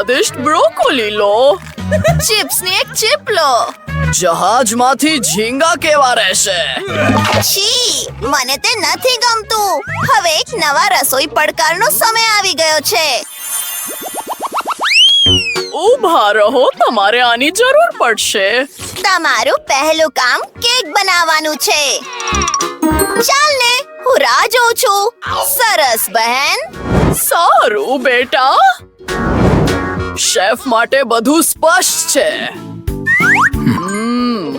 સ્વાદિષ્ટ બ્રોકોલી લો. ચિપ્સની એક ચિપ લો. જહાજમાંથી ઝીંગા કેવા રહેશે? છી, મને તે નથી ગમતું. હવે એક નવા રસોઈ પડકારનો સમય આવી ગયો છે. ઊભા રહો, તમારે આની જરૂર પડશે. તમારું પહેલું કામ કેક બનાવવાનું છે. ચાલ ને, હું રાહ જોઉં છું. સરસ બહેન. સારું બેટા. શેફ માટે બધું સ્પષ્ટ છે.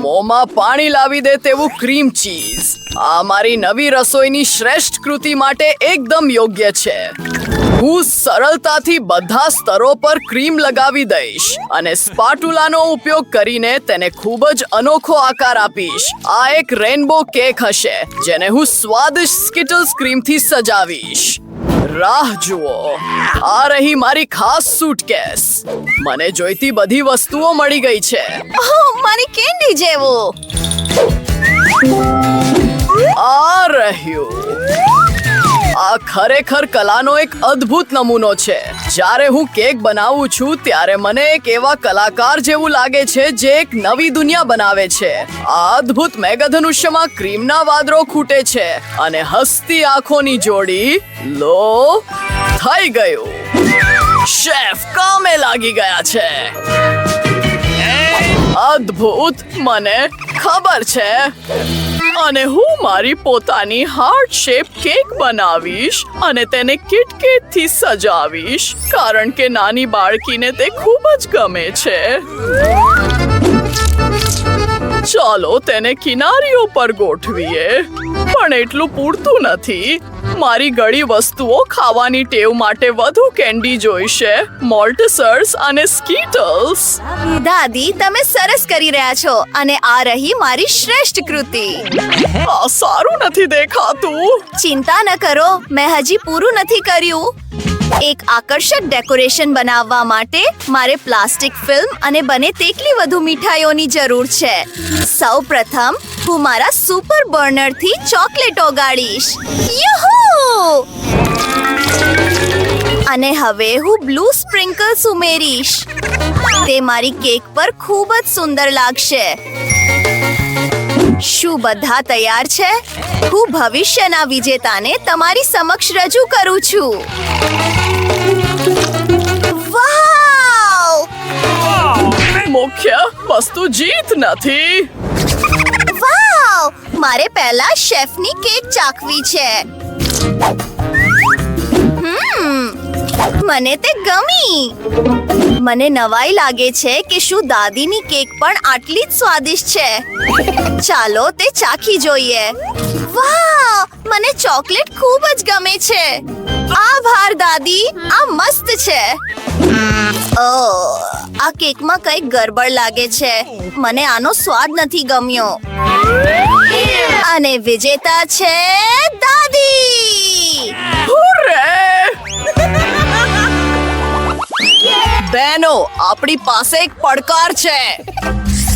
મોંમાં પાણી લાવી દે તેવું ક્રીમ ચીઝ. આ મારી નવી રસોઈની શ્રેષ્ઠ કૃતિ માટે એકદમ યોગ્ય છે. હું સરળતાથી બધા સ્તરો પર ક્રીમ લગાવી દઈશ અને સ્પાટુલાનો ઉપયોગ કરીને તેને ખૂબ જ અનોખો આકાર આપીશ. આ એક રેનબો કેક હશે જેને હું સ્વાદિષ્ટ સ્કિટલ્સ ક્રીમથી સજાવીશ. રાહ જુઓ, આ રહી મારી ખાસ સૂટકેસ. મને જોઈતી બધી વસ્તુઓ મળી ગઈ છે. મારી કેન્ડી જેવું. આ રહ્યું. આ ખરેખર કલાનો એક અદ્ભુત નમૂનો છે. જ્યારે હું કેક બનાવું છું ત્યારે મને એક એવા કલાકાર જેવું લાગે છે જે એક નવી દુનિયા બનાવે છે. આ અદ્ભુત મેઘધનુષ્યમાં ક્રીમના વાદળો ખૂટે છે અને હસતી આંખોની જોડી. લો, થઈ ગયું. શેફ કામે લાગી ગયા છે. અદ્ભુત, મને ખબર છે. અને હું મારી પોતાની હાર્ટ શેપ કેક બનાવીશ અને તેને કિટકેટથી સજાવીશ કારણ કે નાની બાળકીને તે ખૂબ જ ગમે છે. ચાલો તેને કિનારીઓ પર ગોઠવીએ. પણ એટલું પૂરતું નથી. મારી ગળી વસ્તુઓ ખાવાની ટેવ માટે વધુ કેન્ડી જોઈશે. મોલ્ટસર્સ અને સ્કીટલ્સ. દાદી, તમે સરસ કરી રહ્યા છો અને આ રહી મારી શ્રેષ્ઠ કૃતિ. આ સારું નથી દેખાતું. ચિંતા ન કરો, મેં હજી પૂરું નથી કર્યું. એક આકર્ષક ડેકોરેશન બનાવવા માટે મારે પ્લાસ્ટિક ફિલ્મ અને બને તેટલી વધુ મીઠાઈઓની જરૂર છે. સૌપ્રથમ હું મારા સુપર બર્નરથી ચોકલેટ ઓગાળીશ. યુહુ! અને હવે હું બ્લુ સ્પ્રિંકલ્સ ઉમેરીશ. તે મારી કેક પર ખૂબ જ સુંદર લાગશે. શું બધા તૈયાર છે? હું ભવિષ્યના વિજેતાને તમારી સમક્ષ રજૂ કરું છું. વાવ! મુખ્ય વસ્તુ જીત નથી. વાવ! મારે પહેલા શેફની કેક ચાખવી છે. મને તે ગમી. મને નવાઈ લાગે છે કે શું દાદીની કેક પણ આટલી જ સ્વાદિષ્ટ છે. ચાલો તે ચાખી જોઈએ. વાહ! મને ચોકલેટ ખૂબ જ ગમે છે. આભાર દાદી, આ મસ્ત છે. આ કેકમાં કંઈક ગરબડ લાગે છે. મને આનો સ્વાદ નથી ગમ્યો. અને વિજેતા છે દાદી. હુર્રે! બહેનો, આપણી પાસે એક પડકાર છે.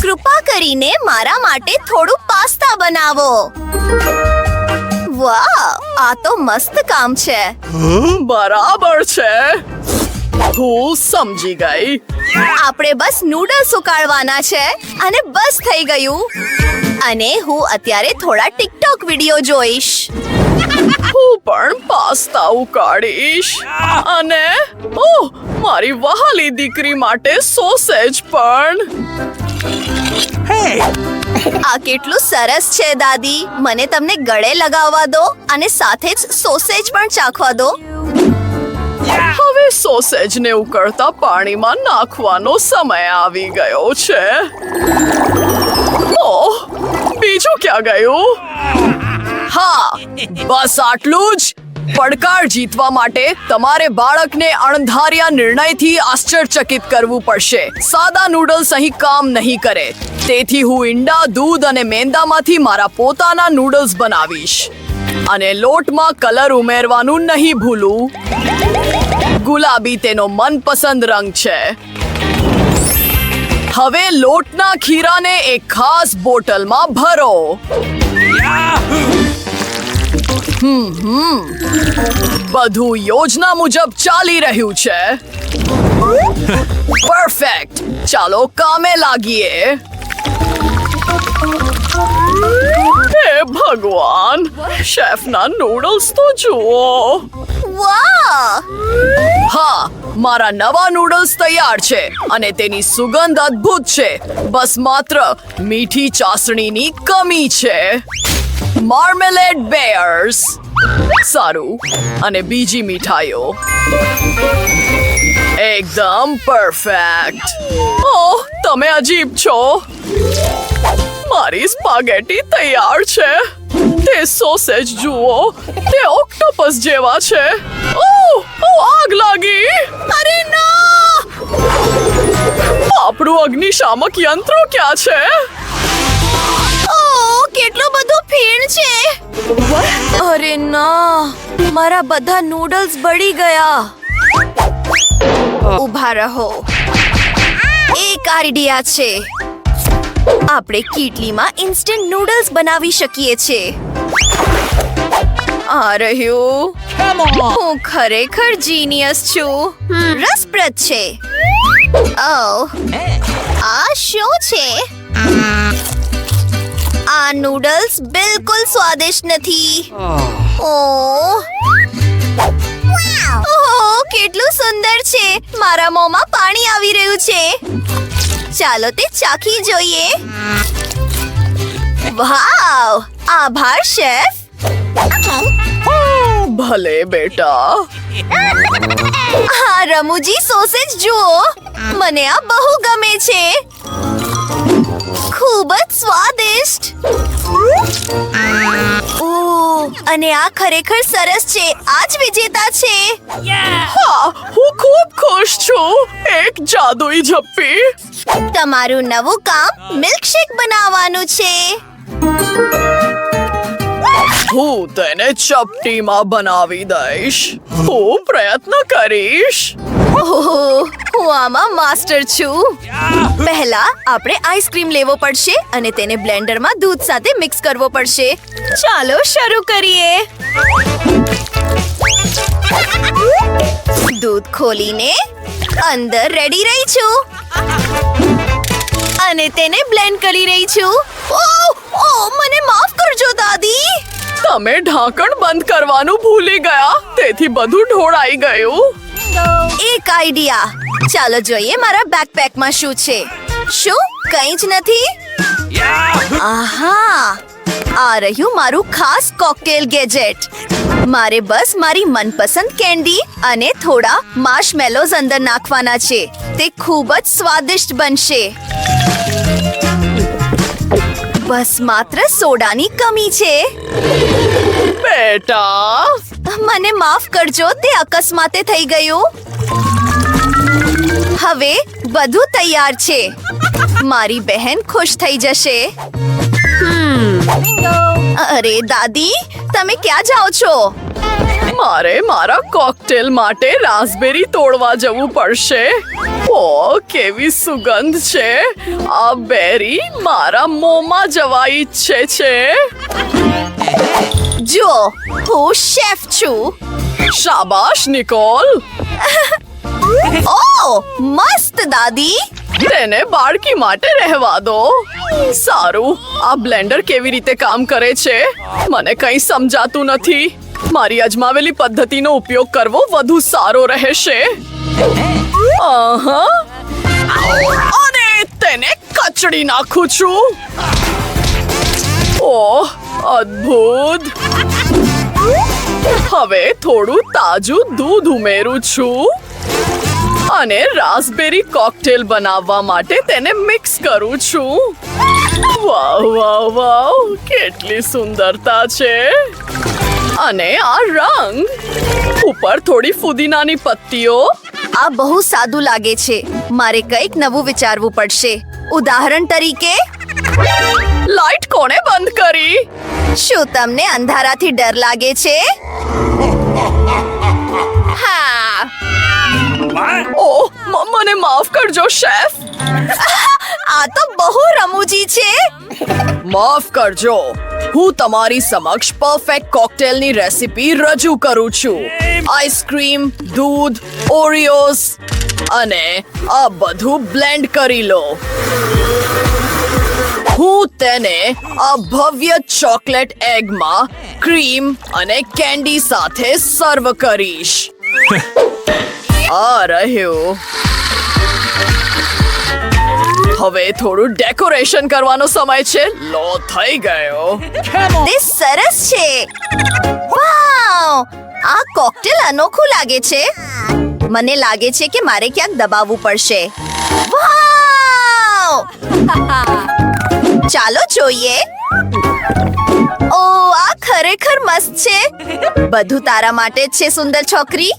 કૃપા કરીને મારા માટે થોડું પાસ્તા બનાવો. વાહ, આ તો મસ્ત કામ છે. બરાબર છે. હું સમજી ગઈ. આપણે બસ નૂડલ્સ ઉકાળવાના છે અને બસ થઈ ગયું. અને હું અત્યારે થોડા ટિકટોક વિડિયો જોઈશ. હું પણ પાસ્તા ઉકાળીશ અને મારી વહાલી દીકરી માટે સોસેજ પણ. આ કેટલું સરસ છે દાદી. મને તમને ગળે લગાવવા દો અને સાથે જ સોસેજ પણ ચાખવા દો. હવે સોસેજને ઉકળતા પાણીમાં નાખવાનો સમય આવી ગયો છે. ઓહ, બીજું ક્યાં ગયું? હા, બસ આટલું જ. પડકાર જીતવા માટે તમારે બાળકને અણધાર્યા નિર્ણયથી આશ્ચર્યચકિત કરવું પડશે. સાદા નૂડલ્સ અહીં કામ નહીં કરે. તેથી હું ઈંડા, દૂધ અને મેંદામાંથી મારા પોતાના નૂડલ્સ બનાવીશ. અને લોટમાં કલર ઉમેરવાનું નહીં ભૂલું. ગુલાબી તેનો મનપસંદ રંગ છે. હવે લોટના ખીરાને એક ખાસ બોટલમાં ભરો. બધું યોજના મુજબ ચાલી રહ્યું છે. પરફેક્ટ. ચાલો કામે લાગીએ. હે ભગવાન, શેફના નૂડલ્સ તો જુઓ. વાહ! હા, મારા નવા નૂડલ્સ તૈયાર છે અને તેની સુગંધ અદ્ભુત છે. બસ માત્ર મીઠી ચાસણીની કમી છે. માર્મેલેડ બેયર્સ. સારું. અને બીજી મીઠાઈઓ. એકદમ પરફેક્ટ. ઓહ, તમે અજીબ છો. મારી સ્પાગેટી તૈયાર છે. તે સોસેજ જુઓ, તે ઓક્ટોપસ જેવા છે. ઓહ, આગ લાગી. અરે ના! આપણું અગ્નિશામક યંત્રો ક્યાં છે? ઓહ, કેટલું બધું ફીણ છે. અરે ના! મારા બધા નૂડલ્સ બળી ગયા. ઊભા રહો. એક આઈડિયા છે. આપણે કીટલીમાં ઇન્સ્ટન્ટ નૂડલ્સ બનાવી શકીએ છીએ. આ રહ્યું. હું ખરેખર જીનિયસ છું. રસપ્રદ છે. ઓહ, આ શું છે? આ નૂડલ્સ બિલકુલ સ્વાદિષ્ટ નથી. ઓહ, કેટલું સુંદર છે. મારા મોંમાં પાણી આવી રહ્યું છે. ચાલો તે ચાખી જોઈએ. વાવ! આભાર શેફ. ભલે બેટા. આ રમૂજી સોસેજ જુઓ. મને આ બહુ ગમે છે. ખૂબ જ સ્વાદિષ્ટ. ઓહ, અને આ ખરેખર સરસ છે. આ જ વિજેતા છે. હા, હું ખૂબ ખુશ છું. એક જાદુઈ ઝપ્પી. તમારું નવું કામ મિલ્કશેક બનાવવાનું છે. હું તેને ચપટીમાં બનાવી દઈશ. હું પ્રયત્ન કરીશ. ઓહ, હું આમાં માસ્ટર છું. પહેલા આપણે આઈસ્ક્રીમ લેવો પડશે અને તેને બ્લેન્ડરમાં દૂધ સાથે મિક્સ કરવો પડશે. ચાલો શરૂ કરીએ. દૂધ ખોલીને અંદર રેડી રહી છું અને તેને બ્લેન્ડ કરી રહી છું. ઓહ, મને માફ કરજો દાદી. તમે ઢાંકણ બંધ કરવાનું ભૂલી ગયા, તેથી બધું ઢોળાઈ ગયું. એક આઈડિયા. ચાલો જોઈએ મારા બેકપેકમાં શું છે. શું કંઈ જ નથી? આહા, આ રહ્યું મારું ખાસ કોકટેલ ગેજેટ. મારે બસ મારી મનપસંદ કેન્ડી અને થોડા માર્શમેલોઝ અંદર નાખવાના છે. તે ખૂબ જ સ્વાદિષ્ટ બનશે. બસ માત્ર સોડાની કમી છે. બેટા, મને માફ કરજો, તે અકસ્માતે થઈ ગયું. હવે બધું તૈયાર છે. મારી બહેન ખુશ થઈ જશે. અરે દાદી, તમે ક્યાં જાઓ છો? મારે મારા કોકટેલ માટે રાસ્પબેરી તોડવા જવું પડશે. ઓ, કેવી સુગંધ છે. આ બેરી મારા મોંમાં જવા ઈચ્છે છે. જો, હું શેફ છું. શાબાશ નિકોલ. ઓહ, મસ્ત દાદી. તેને બાળકી માટે રહેવા દો. સારું, આ બ્લેન્ડર કેવી રીતે કામ કરે છે મને કંઈ સમજાતું નથી. મારી અજમાવેલી પદ્ધતિનો ઉપયોગ કરવો વધુ સારો રહેશે. અને તેને કચડી નાખું છું. ઓહ, અદ્ભુત. હવે થોડું તાજું દૂધ ઉમેરું છું અને રાસ્પબેરી કોકટેલ બનાવવા માટે તેને મિક્સ કરું છું. વાહ વાહ વાહ, કેટલી સુંદરતા છે. અને આ રંગ. ઉપર થોડી ફુદીનાની પત્તીઓ. આ બહુ સાદું લાગે છે. મારે કંઈક નવું વિચારવું પડશે. ઉદાહરણ તરીકે, લાઈટ કોણે બંધ કરી? શું તમને અંધારાથી ડર લાગે છે? હા. ઓહ, મને માફ કરજો શેફ. આ તો બહુ રમૂજી છે. માફ કરજો. હું તમારી સમક્ષ પરફેક્ટ કોકટેલની રેસિપી રજૂ કરું છું. આઈસ્ક્રીમ, દૂધ, ઓરિયોઝ, અને આ બધું બ્લેન્ડ કરી લો. હું તેને આ ભવ્ય ચોકલેટ એગમાં ક્રીમ અને કેન્ડી સાથે સર્વ કરીશ. આ રહ્યું. હવે થોડું ડેકોરેશન કરવાનો સમય છે. લો થઈ ગયો. તે સરસ છે. વાવ! આ કોકટેલ અનોખું લાગે છે. મને લાગે છે કે મારે ક્યાંક દબાવવું પડશે. વાવ! ચાલો જોઈએ. ઓ, આ ખરેખર મસ્ત છે. બધું તારા માટે જ છે, સુંદર છોકરી.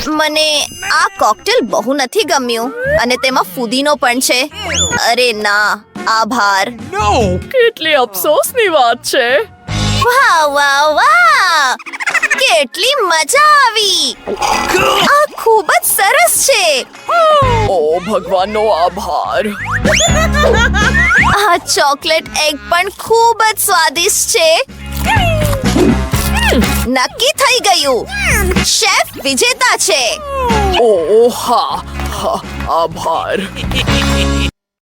મને આ કોકટેલ બહુ નથી ગમ્યું અને તેમાં ફુદીનો પણ છે. અરે ના, આભાર. કેટલી અફસોસની વાત છે. વાહ વાહ વાહ! કેટલી મજા આવી. આ ખૂબ જ સરસ છે. ઓ ભગવાનનો આભાર. આ ચોકલેટ એગ પણ ખૂબ જ સ્વાદિષ્ટ છે. નક્કી થઈ ગયું. શેફ વિજેતા છે. ઓ હા, આભાર.